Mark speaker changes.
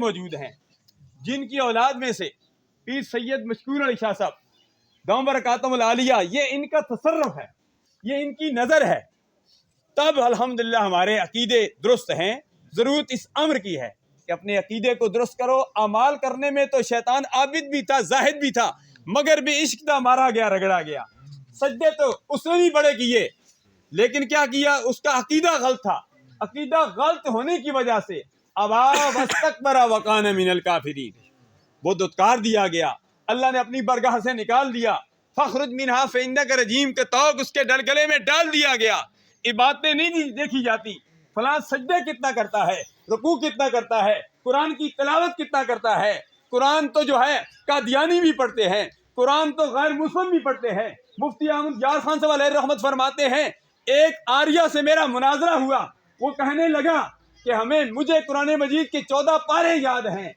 Speaker 1: موجود ہیں جن کی اولاد میں سے پیر سید مشکور علی شاہ صاحب دام برکاتہم العالیہ، یہ ان کا تصرف ہے، یہ ان کی نظر ہے، تب الحمدللہ ہمارے عقیدے درست ہیں۔ ضرورت اس امر کی ہے کہ اپنے عقیدے کو درست کرو۔ اعمال کرنے میں تو شیطان عابد بھی تھا، زاہد بھی تھا، مگر بھی عشق دا مارا گیا، رگڑا گیا۔ سجدے تو اس نے بھی بڑے کیے، لیکن کیا کیا؟ اس کا عقیدہ غلط تھا۔ عقیدہ غلط ہونے کی وجہ سے ابا واستکبر وکان من الکافرین، وہ دھتکار دیا گیا، اللہ نے اپنی برگاہ سے نکال دیا۔ فخرج منہا فانک رجیم کے توق اس کے گلے میں ڈال دیا گیا۔ عبادتیں نہیں دیکھی جاتی، فلاں سجدے کتنا کرتا ہے، رکوع کتنا کرتا ہے، قرآن کی تلاوت کتنا کرتا ہے۔ قرآن تو جو ہے قادیانی بھی پڑھتے ہیں، قرآن تو غیر مسلم بھی پڑھتے ہیں۔ مفتی احمد یار خان صاحب علیہ رحمت فرماتے ہیں، ایک آریہ سے میرا مناظرہ ہوا، وہ کہنے لگا کہ مجھے قرآن مجید کے 14 پارے یاد ہیں،